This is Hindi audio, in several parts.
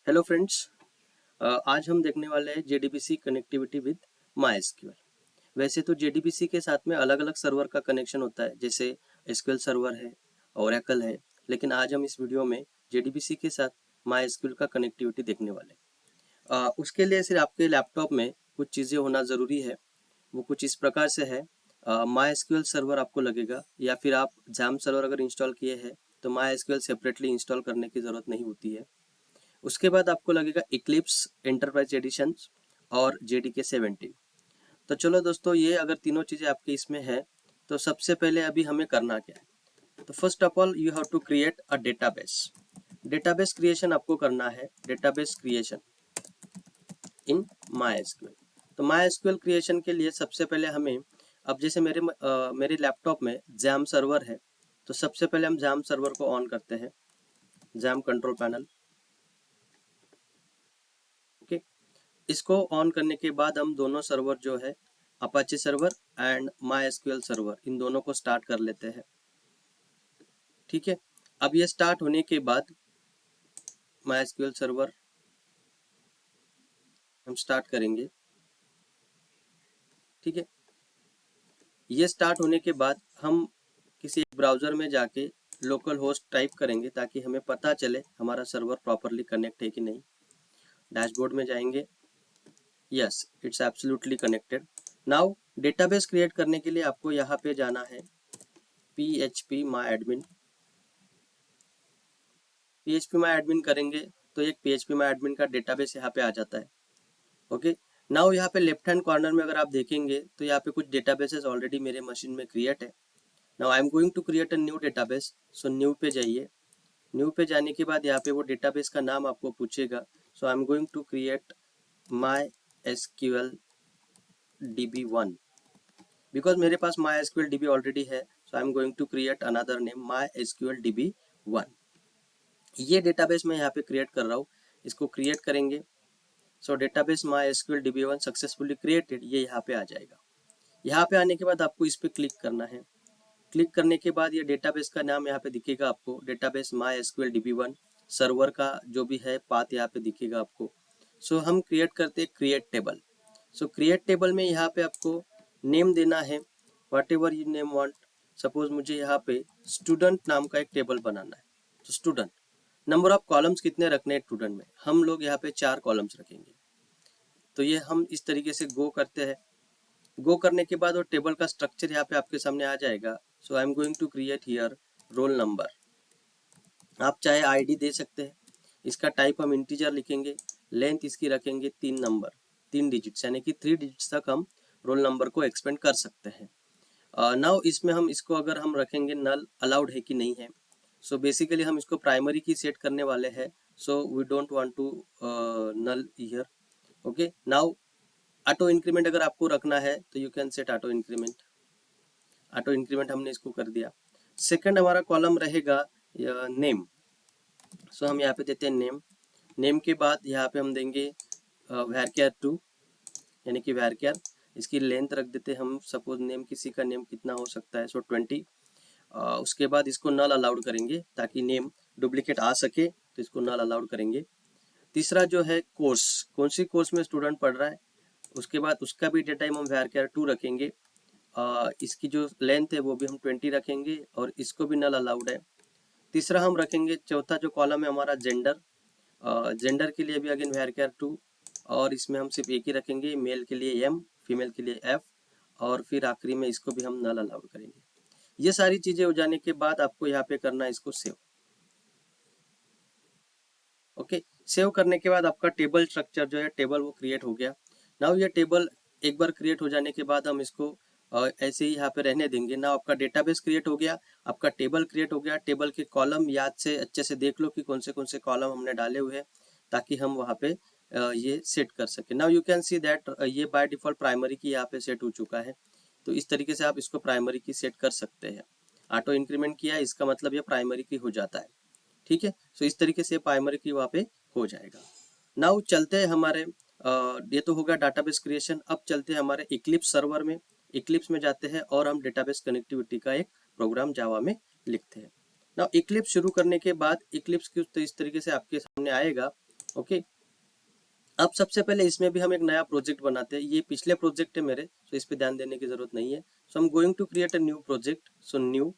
हेलो फ्रेंड्स, आज हम देखने वाले हैं जेडीबीसी कनेक्टिविटी विद माई। वैसे तो जेडीबीसी के साथ में अलग अलग सर्वर का कनेक्शन होता है, जैसे एसक्यूएल सर्वर है, ओरेकल है। लेकिन आज हम इस वीडियो में जेडीबीसी के साथ माई एसक्यूएल का कनेक्टिविटी देखने वाले हैं। उसके लिए सिर्फ आपके लैपटॉप में कुछ चीज़ें होना ज़रूरी है। वो कुछ इस प्रकार से है। माई एसक्यूएल सर्वर आपको लगेगा, या फिर आप जैम सर्वर अगर इंस्टॉल किए हैं तो माई एसक्यूएल सेपरेटली इंस्टॉल करने की ज़रूरत नहीं होती है। उसके बाद आपको लगेगा इक्लिप्स एंटरप्राइज एडिशन और जेडीके 17। तो चलो दोस्तों, ये अगर तीनों चीज़ें आपके इसमें है तो सबसे पहले अभी हमें करना क्या है। तो first of all you have to create a database. Database creation आपको करना है, डेटाबेस क्रिएशन इन माई। तो माई क्रिएशन के लिए सबसे पहले हमें, अब जैसे मेरे लैपटॉप में जैम सर्वर है, तो सबसे पहले हम जैम सर्वर को ऑन करते हैं, जैम कंट्रोल पैनल। ओके, इसको ऑन करने के बाद हम दोनों सर्वर जो है, Apache server and MySQL server, इन दोनों को स्टार्ट कर लेते हैं। ठीक है, अब ये स्टार्ट होने के बाद माई एसक्यूएल सर्वर हम स्टार्ट करेंगे। ठीक है, ये स्टार्ट होने के बाद हम किसी ब्राउजर में जाके लोकल होस्ट टाइप करेंगे ताकि हमें पता चले हमारा सर्वर प्रॉपरली कनेक्ट है कि नहीं। डैशबोर्ड में जाएंगे, yes it's absolutely connected. Now database create करने के लिए आपको यहाँ पे जाना है php myadmin। php myadmin करेंगे तो एक php myadmin का डेटाबेस यहाँ पे आ जाता है। ओके, नाउ यहाँ पे लेफ्ट हैंड कॉर्नर में अगर आप देखेंगे तो यहाँ पे कुछ डेटाबेसेस ऑलरेडी मेरे मशीन में क्रिएट है। Now I am going to create a new database. So new पे जाइए। न्यू पे जाने के बाद यहाँ पे वो डेटाबेस का नाम आपको पूछेगा। So I am going to create MySQL db1 because मेरे पास माई एसक्यूएल db ऑलरेडी है। So I am going to create another name MySQL db1। ये डेटाबेस मैं यहाँ पे क्रिएट कर रहा हूँ, इसको क्रिएट करेंगे। सो database my SQL db1 successfully created, ये यहाँ पे आ जाएगा। यहाँ पे आने के बाद आपको इस पे क्लिक करना है। क्लिक करने के बाद ये डेटाबेस का नाम यहाँ पे दिखेगा आपको, database my SQL db1। Server का जो भी है पाथ यहाँ पे दिखेगा आपको। सो हम क्रिएट करते हैं क्रिएट टेबल। सो क्रिएट टेबल में यहाँ पे आपको नेम देना है, what ever you name want. Suppose मुझे यहाँ पे स्टूडेंट नाम का एक टेबल बनाना है। तो स्टूडेंट, नंबर ऑफ कॉलम्स कितने रखने हैं स्टूडेंट में, हम लोग यहाँ पे 4 कॉलम्स रखेंगे। तो ये हम इस तरीके से गो करते हैं। गो करने के बाद वो टेबल का स्ट्रक्चर यहाँ पे आपके सामने आ जाएगा। So I am going to create here roll number. आप चाहे आईडी दे सकते हैं। इसका टाइप हम इंटीजर लिखेंगे। लेंथ इसकी रखेंगे 3 नंबर, 3 डिजिट्स, यानी कि 3 डिजिट्स तक हम रोल नंबर को एक्सपेंड कर सकते हैं। नाउ इसमें हम इसको अगर हम रखेंगे नल अलाउड है कि नहीं है। सो बेसिकली हम इसको प्राइमरी की सेट करने वाले हैं। So we don't want to null here. Okay, now auto increment अगर आपको रखना है तो you can set auto increment. Auto increment हमने इसको कर दिया। सेकंड हमारा कॉलम रहेगा नेम। सो हम यहाँ पे देते हैं नेम। नेम के बाद यहाँ पे हम देंगे varchar 2, यानी कि varchar। इसकी लेंथ रख देते हैं हम, सपोज नेम किसी का नेम कितना हो सकता है, सो 20। उसके बाद इसको नल अलाउड करेंगे ताकि नेम डुप्लीकेट आ सके, तो इसको नल अलाउड करेंगे। तीसरा जो है कोर्स, कौन सी कोर्स में स्टूडेंट पढ़ रहा है, उसके बाद उसका भी डेटा टाइम हम varchar 2 रखेंगे। इसकी जो लेंथ है वो भी हम 20 रखेंगे और इसको भी नल अलाउड है। तीसरा हम रखेंगे, चौथा जो कॉलम है हमारा जेंडर। जेंडर के लिए भी अगेन varchar 2, और इसमें हम सिर्फ एक ही रखेंगे, मेल के लिए m, फीमेल के लिए f, और फिर आखिरी में इसको भी हम नल अलाउड करेंगे। ये सारी चीजें हो जाने के बाद आपको यहाँ पे करना है इसको सेव। ओके, सेव करने के बाद आपका टेबल स्ट्रक्चर जो है, टेबल वो क्रिएट हो गया। नाउ ये टेबल एक बार क्रिएट हो जाने के बाद हम इसको ऐसे ही यहाँ पे रहने देंगे ना। आपका डेटाबेस क्रिएट हो गया, आपका टेबल क्रिएट हो गया। टेबल के कॉलम याद से अच्छे से देख लो कि कौन से कॉलम हमने डाले हुए हैं, ताकि हम वहाँ पे ये सेट कर सके। Now you can see that ये बाय डिफॉल्ट प्राइमरी की यहाँ पे सेट हो चुका है। तो इस तरीके से आप इसको प्राइमरी की सेट कर सकते हैं। ऑटो इंक्रीमेंट किया, इसका मतलब ये प्राइमरी की हो जाता है। ठीक है, सो इस तरीके से प्राइमरी की वहाँ पे हो जाएगा। नाउ चलते हैं हमारे ये तो होगा डाटाबेस क्रिएशन। अब चलते हैं हमारे इक्लिप्स सर्वर में। इक्लिप्स में जाते हैं और हम डेटाबेस कनेक्टिविटी का एक प्रोग्राम जावा में लिखते हैं। नाउ इक्लिप्स शुरू करने के बाद इक्लिप्स की तो इस तरीके से आपके सामने आएगा। ओके। अब सबसे पहले इसमें भी हम एक नया प्रोजेक्ट बनाते हैं, ये पिछले प्रोजेक्ट है मेरे, तो इस पे ध्यान देने की जरूरत नहीं है। सो हम going to create a new project, so new,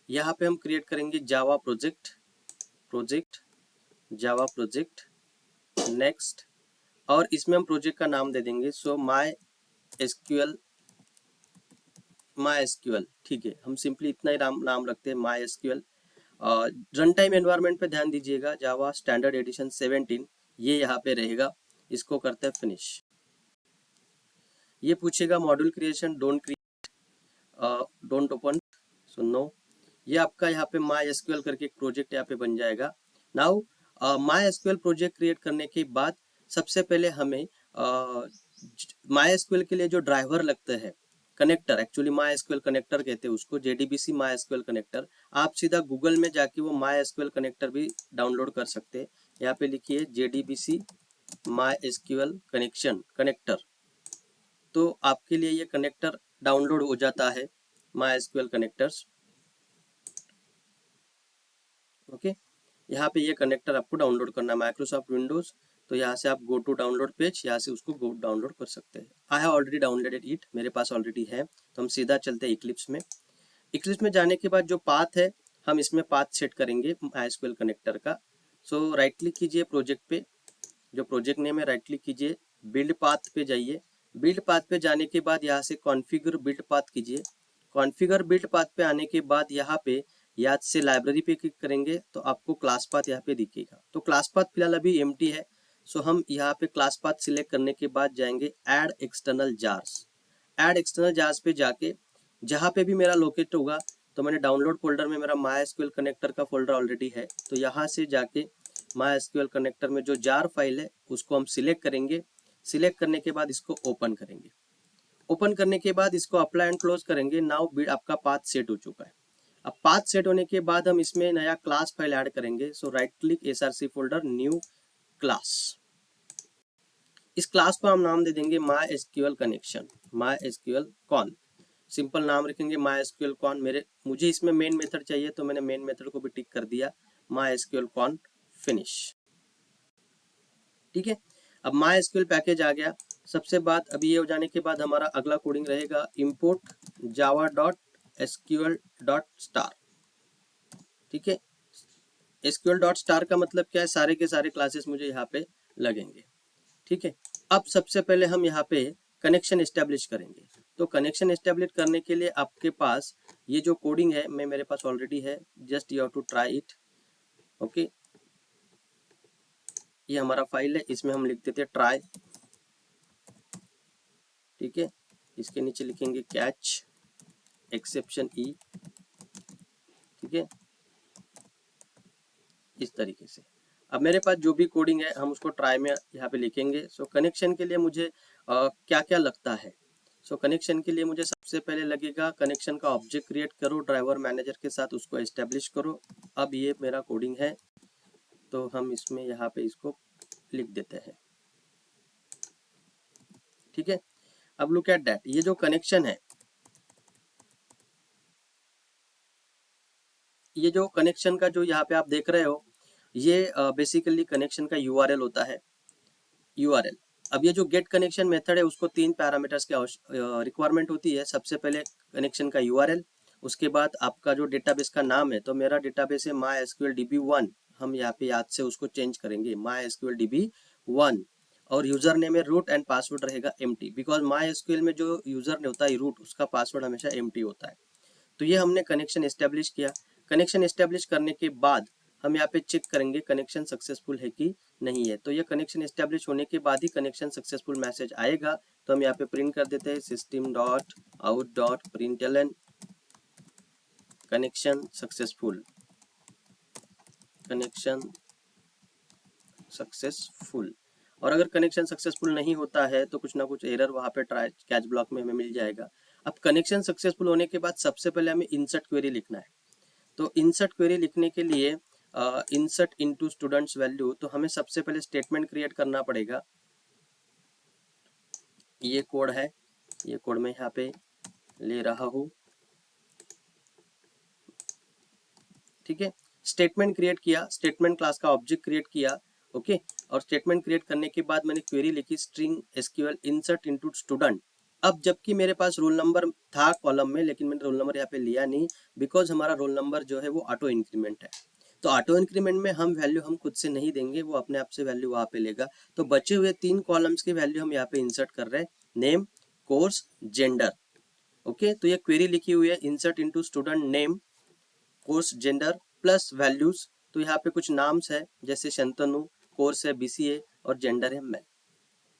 यहाँ पे हम क्रिएट करेंगे Java project, project Java project, next, और इसमें हम प्रोजेक्ट का नाम दे देंगे सो माई एसक्यूएल, माई एसक्यूएल, ठीक है, हम सिंपली इतना ही नाम रखते हैं my SQL. Run time environment पे ध्यान दीजिएगा, जावा स्टैंडर्ड एडिशन 17 ये यहाँ पे रहेगा। इसको करते हैं फिनिश। ये पूछेगा module creation, don't create, don't open, so no. ये आपका यहाँ पे माई एसक्यूएल करके एक प्रोजेक्ट यहाँ पे बन जाएगा। Now my SQL project create करने के बाद सबसे पहले हमें माई एसक्यूएल के लिए जो ड्राइवर लगते हैं, connector, actually my SQL connector कहते हैं उसको, जेडीबीसी माई एसक्यूएल कनेक्टर। आप सीधा गूगल में जाके वो माई एसक्यूएल कनेक्टर भी डाउनलोड कर सकते हैं। यहाँ पे लिखिए JDBC my SQL connection connector, तो आपके लिए ये कनेक्टर डाउनलोड हो जाता है, माई एसक्यूएल कनेक्टर्स। ओके, यहाँ पे ये कनेक्टर आपको डाउनलोड करना है, माइक्रोसॉफ्ट विंडोज, तो यहाँ से आप गो टू डाउनलोड पेज, यहाँ से उसको गो डाउनलोड कर सकते हैं। I have already downloaded it, मेरे पास ऑलरेडी है। तो हम सीधा चलते हैं इक्लिप्स में। इक्लिप्स में जाने के बाद जो पाथ है, हम इसमें पाथ सेट करेंगे माइस्क्यूएल कनेक्टर का। सो राइट क्लिक कीजिए प्रोजेक्ट पे, जो प्रोजेक्ट नेम है राइट क्लिक कीजिए, बिल्ड पाथ पे जाइए। बिल्ड पाथ पे जाने के बाद यहाँ से कॉन्फ़िगर बिल्ड पाथ कीजिए। कॉन्फ़िगर बिल्ड पाथ पे आने के बाद यहाँ पे याद से लाइब्रेरी पे क्लिक करेंगे तो आपको क्लास पाथ यहाँ पे दिखेगा। तो क्लास पाथ फिलहाल अभी एम्प्टी है, सो हम यहाँ पे क्लास पाथ सिलेक्ट करने के बाद जाएंगे add external jars. Add external jars पे जाके जहाँ पे भी मेरा लोकेट होगा, तो मैंने डाउनलोड फोल्डर में मेरा माई एसक्यूएल कनेक्टर का फोल्डर ऑलरेडी है, तो यहाँ से जाके माई एसक्यूएल कनेक्टर में जो जार फाइल है उसको हम सिलेक्ट करेंगे। सिलेक्ट करने के बाद इसको ओपन करेंगे। ओपन करने के बाद इसको अप्लाई एंड क्लोज करेंगे। नाउ आपका पाथ सेट हो चुका है। अब पाथ सेट होने के बाद हम इसमें नया क्लास फाइल ऐड करेंगे। So right click SRC folder, new class. इस क्लास को हम नाम दे देंगे MySQL connection, MySQL con, simple नाम रखेंगे माई एसक्यूएल कॉन। मुझे इसमें मेन मेथड चाहिए तो मैंने मेन मेथड को भी टिक कर दिया, माई एसक्यूएल कॉन, फिनिश। ठीक है, अब माई एसक्यूएल पैकेज आ गया। सबसे बात अभी ये हो जाने के बाद हमारा अगला कोडिंग रहेगा import Java dot SQL dot star. ठीक है, एसक्यूएल डॉट स्टार का मतलब क्या है, सारे के सारे क्लासेस मुझे यहाँ पे लगेंगे। ठीक है, अब सबसे पहले हम यहाँ पे कनेक्शन एस्टेब्लिश करेंगे। तो कनेक्शन एस्टेब्लिश करने के लिए आपके पास ये जो कोडिंग है मेरे पास ऑलरेडी है, just you have to try it. Okay, ये हमारा फाइल है, इसमें हम लिख देते हैं ट्राई। ठीक है, इसके नीचे लिखेंगे कैच एक्सेप्शन ई। ठीक है, इस तरीके से। अब मेरे पास जो भी कोडिंग है हम उसको ट्राई में यहाँ पे लिखेंगे। सो कनेक्शन के लिए मुझे क्या क्या लगता है। सो कनेक्शन के लिए मुझे सबसे पहले लगेगा कनेक्शन का ऑब्जेक्ट क्रिएट करो, ड्राइवर मैनेजर के साथ उसको एस्टेब्लिश करो। अब ये मेरा कोडिंग है, तो हम इसमें यहाँ पे इसको लिख देते हैं। ठीक है, अब लुक एट दैट, ये जो कनेक्शन है, ये जो कनेक्शन का जो यहाँ पे आप देख रहे हो, ये बेसिकली कनेक्शन का यूआरएल होता है, यूआरएल। अब ये जो गेट कनेक्शन मेथड है उसको 3 पैरामीटर्स की रिक्वायरमेंट होती है। सबसे पहले कनेक्शन का यूआरएल, उसके बाद आपका जो डेटाबेस का नाम है, तो मेरा डेटाबेस है MySQL-DB1, हम यहाँ पे याद से उसको चेंज करेंगे MySQL-DB1, और यूजर नेम में रूट एंड पासवर्ड रहेगा एम्प्टी, बिकॉज MySQL में जो यूजर ने होता है रूट, उसका पासवर्ड हमेशा एम्प्टी होता है। तो ये हमने कनेक्शन एस्टेब्लिश किया। कनेक्शन एस्टेब्लिश करने के बाद हम यहाँ पे चेक करेंगे कनेक्शन सक्सेसफुल है कि नहीं है। तो ये कनेक्शन एस्टेब्लिश होने के बाद ही कनेक्शन सक्सेसफुल मैसेज आएगा। तो हम यहाँ पे प्रिंट कर देते हैं system dot out dot println connection successful, connection successful. और अगर कनेक्शन सक्सेसफुल नहीं होता है तो कुछ ना कुछ एरर वहाँ पे ट्राई कैच ब्लॉक में हमें मिल जाएगा। अब कनेक्शन सक्सेसफुल होने के बाद सबसे पहले हमें इंसर्ट क्वेरी लिखना है। तो इंसर्ट क्वेरी लिखने के लिए इंसर्ट इनटू स्टूडेंट्स वैल्यू, तो हमें सबसे पहले स्टेटमेंट क्रिएट करना पड़ेगा। ये कोड है, ये कोड मैं यहाँ पे ले रहा हूँ। ठीक है, स्टेटमेंट क्रिएट किया, स्टेटमेंट क्लास का ऑब्जेक्ट क्रिएट किया। ओके, और स्टेटमेंट क्रिएट करने के बाद मैंने क्वेरी लिखी string SQL insert into student. अब जबकि मेरे पास रोल नंबर था कॉलम में, लेकिन मैंने रोल नंबर यहाँ पे लिया नहीं, बिकॉज हमारा रोल नंबर जो है वो ऑटो इंक्रीमेंट है। तो ऑटो इंक्रीमेंट में हम वैल्यू हम खुद से नहीं देंगे, वो अपने आप से वैल्यू वहाँ पे लेगा। तो बचे हुए 3 कॉलम्स की वैल्यू हम यहाँ पे इंसर्ट कर रहे हैं, नेम, कोर्स, जेंडर। ओके, तो ये क्वेरी लिखी हुई है insert into student name, course, gender plus values. तो यहाँ पे कुछ नाम्स है जैसे शंतनु, कोर्स है बीसीए और जेंडर है मेल।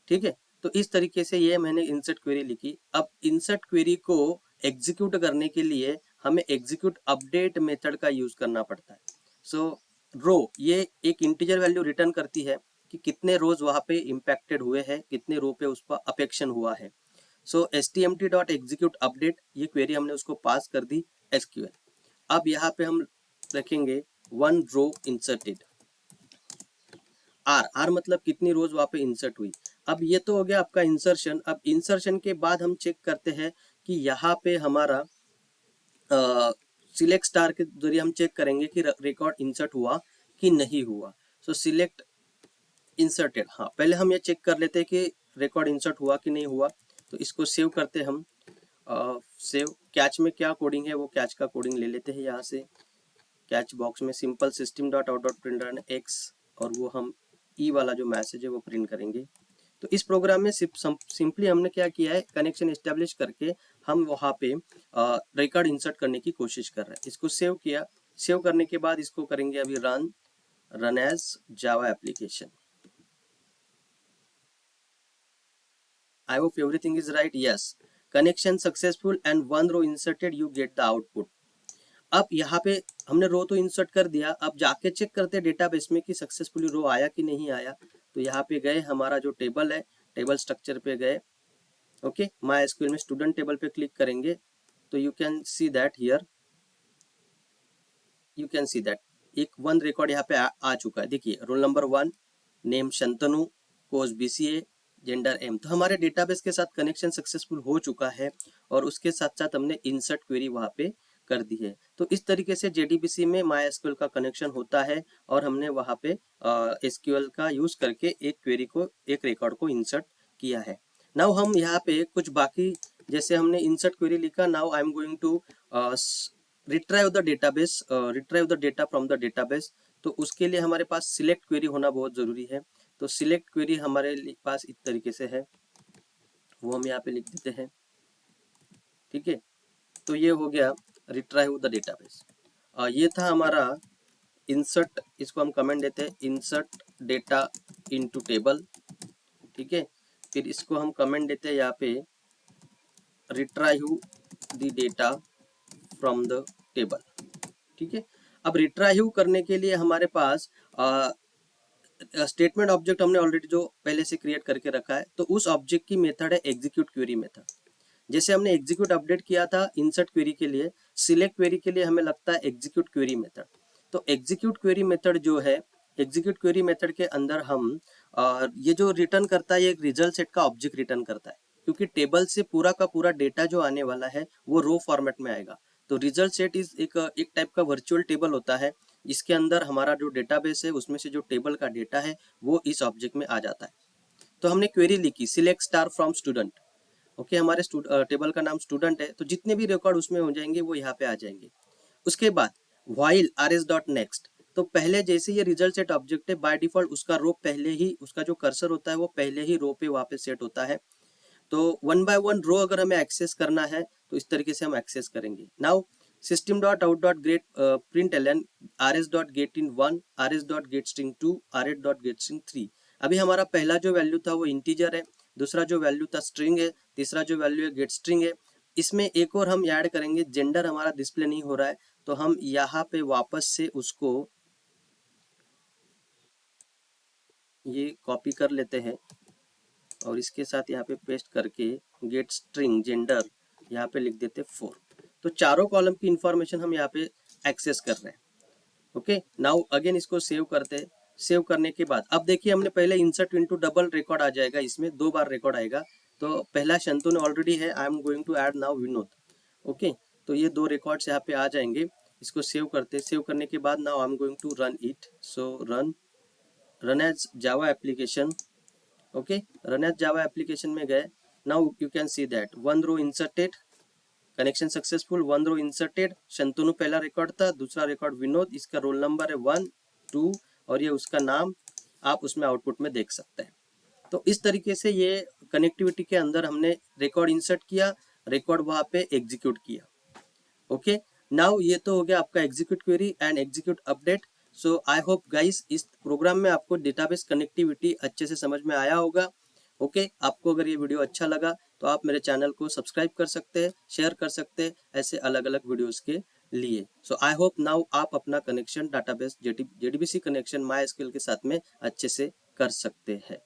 ठीक है, तो इस तरीके से ये मैंने इंसर्ट क्वेरी लिखी। अब इंसर्ट क्वेरी को एग्जीक्यूट करने के लिए हमें एग्जीक्यूट अपडेट मेथड का यूज करना पड़ता है। सो रो ये एक इंटीजर वैल्यू रिटर्न करती है कि कितने रोज वहां पे इम्पैक्टेड हुए हैं, कितने रो पे उसका अफेक्शन हुआ है। सो stmt.execute अपडेट ये क्वेरी हमने उसको पास कर दी एसक्यूएल। अब यहाँ पे हम रखेंगे वन रो इंसर्टेड, आर मतलब कितनी रोज वहां पे इंसर्ट हुई। अब ये तो हो गया आपका इंसर्शन। अब इंसर्शन के बाद हम चेक करते हैं कि यहाँ पे हमारा सिलेक्ट स्टार के जरिए हम चेक करेंगे कि रिकॉर्ड इंसर्ट हुआ कि नहीं हुआ। सो सिलेक्ट इंसर्टेड, हाँ पहले हम ये चेक कर लेते हैं कि रिकॉर्ड इंसर्ट हुआ कि नहीं हुआ। तो इसको सेव करते हैं हम। सेव कैच में क्या कोडिंग है वो कैच का कोडिंग ले लेते हैं यहाँ से। कैच बॉक्स में simple system dot out dot print x, और वो हम ई वाला जो मैसेज है वो प्रिंट करेंगे। तो इस प्रोग्राम में सिंपली हमने क्या किया है, कनेक्शन एस्टेब्लिश करके हम वहाँ पे रिकॉर्ड इंसर्ट करने की कोशिश कर रहे हैं। इसको सेव किया, सेव करने के बाद इसको करेंगे अभी run as Java application. I hope everything is right. Yes, connection successful and one row inserted, you get the output. अब यहाँ पे हमने रो तो इंसर्ट कर दिया, अब जाके चेक करते हैं डेटाबेस में कि सक्सेसफुली रो आया कि नहीं आया। तो यहाँ पे गए, हमारा जो टेबल है टेबल स्ट्रक्चर पे गए। ओके, माई एसक्यूएल में स्टूडेंट टेबल पे क्लिक करेंगे तो you can see that here, you can see that एक वन रिकॉर्ड यहाँ पे आ चुका है। देखिए roll number 1, name Shantanu, course BCA, gender M. तो हमारे डेटाबेस के साथ कनेक्शन सक्सेसफुल हो चुका है और उसके साथ साथ हमने इंसर्ट क्वेरी वहाँ पे कर दी है। तो इस तरीके से जेडीबीसी में माई एसक्यूएल का कनेक्शन होता है और हमने वहाँ पे एसक्यूएल का यूज करके एक क्वेरी को, एक रिकॉर्ड को इंसर्ट किया है। नाउ हम यहाँ पे कुछ बाकी, जैसे हमने इंसर्ट क्वेरी लिखा, now I am going to retrieve the database, retrieve the data from the database. तो उसके लिए हमारे पास सिलेक्ट क्वेरी होना बहुत जरूरी है। तो सिलेक्ट क्वेरी हमारे पास इस तरीके से है, वो हम यहाँ पे लिख देते हैं। ठीक है, तो ये हो गया रिट्राइव द डेटाबेस। ये था हमारा इंसर्ट, इसको हम कमेंट देते हैं इंसर्ट डेटा इनटू टेबल। ठीक है, फिर इसको हम कमेंट देते हैं यहाँ पे retrieve the data from the table. ठीक है, अब रिट्राइव करने के लिए हमारे पास स्टेटमेंट ऑब्जेक्ट हमने ऑलरेडी जो पहले से क्रिएट करके रखा है, तो उस ऑब्जेक्ट की मेथड है एग्जीक्यूट क्वेरी मेथड। जैसे हमने एग्जीक्यूट अपडेट किया था इंसर्ट क्वेरी के लिए, सिलेक्ट क्वेरी के लिए हमें लगता है एग्जीक्यूट क्वेरी मेथड। तो एग्जीक्यूट क्वेरी मेथड जो है, एग्जीक्यूट क्वेरी मेथड के अंदर हम ये जो रिटर्न करता है, ये एक रिजल्ट सेट का ऑब्जेक्ट रिटर्न करता है, क्योंकि टेबल से पूरा का पूरा डेटा जो आने वाला है वो रो फॉर्मेट में आएगा। तो रिजल्ट सेट इज एक टाइप का वर्चुअल टेबल होता है, इसके अंदर हमारा जो डेटाबेस है उसमें से जो टेबल का डेटा है वो इस ऑब्जेक्ट में आ जाता है। तो हमने क्वेरी लिखी select star from student. Okay, हमारे टेबल का नाम स्टूडेंट है, तो जितने भी रिकॉर्ड उसमें हो जाएंगे वो यहाँ पे आ जाएंगे। उसके बाद व्हाइल rs.next, तो पहले जैसे ये रिजल्ट सेट ऑब्जेक्ट है, बाय डिफॉल्ट उसका रो पहले ही, उसका जो कर्सर होता है वो पहले ही रो पे वहाँ पे सेट होता है। तो वन बाय वन रो अगर हमें एक्सेस करना है तो इस तरीके से हम एक्सेस करेंगे। Now system dot out dot get print L N rs dot get int 1, rs dot get string 2, rs dot get string 3। अभी हमारा पहला जो वैल्यू था वो इंटीजर है, दूसरा जो वैल्यू था स्ट्रिंग है, तीसरा जो वैल्यू है गेट स्ट्रिंग है। इसमें एक और हम ऐड करेंगे, जेंडर हमारा डिस्प्ले नहीं हो रहा है, तो हम यहाँ पे वापस से उसको ये कॉपी कर लेते हैं और इसके साथ यहाँ पे पेस्ट करके गेट स्ट्रिंग जेंडर यहाँ पे लिख देते 4। तो चारों कॉलम की इंफॉर्मेशन हम यहाँ पे एक्सेस कर रहे हैं। ओके, नाउ अगेन इसको सेव करते हैं। सेव करने के बाद अब देखिए हमने पहले इंसर्ट इनटू डबल रिकॉर्ड आ जाएगा, इसमें 2 बार रिकॉर्ड आएगा। तो पहला शंतनु ऑलरेडी है, I am going to add now Vinod. Okay, तो ये 2 रिकॉर्ड्स यहाँ पे आ जाएंगे। इसको सेव करते, सेव करने के बाद now I am going to run it. So run, run as Java application, okay, run as Java application में गए। Now you can see that one row inserted, connection successful, one row inserted, Shantanu पहला रिकॉर्ड था, दूसरा रिकॉर्ड विनोद, इसका रोल नंबर है 1 2 और ये उसका नाम आप उसमें आउटपुट में देख सकते हैं। तो इस तरीके से ये कनेक्टिविटी के अंदर हमने रिकॉर्ड इंसर्ट किया, रिकॉर्ड वहां पे एग्जीक्यूट किया। ओके, नाउ ये तो हो गया आपका execute query and execute update. So I hope guys इस प्रोग्राम में आपको डेटाबेस कनेक्टिविटी अच्छे से समझ में आया होगा। ओके, आपको अगर ये वीडियो अच्छा लगा तो आप मेरे चैनल को सब्सक्राइब कर सकते हैं, शेयर कर सकते हैं ऐसे अलग अलग वीडियोस के लिए। सो आई होप नाउ आप अपना connection database JDBC connection my SQL के साथ में अच्छे से कर सकते हैं।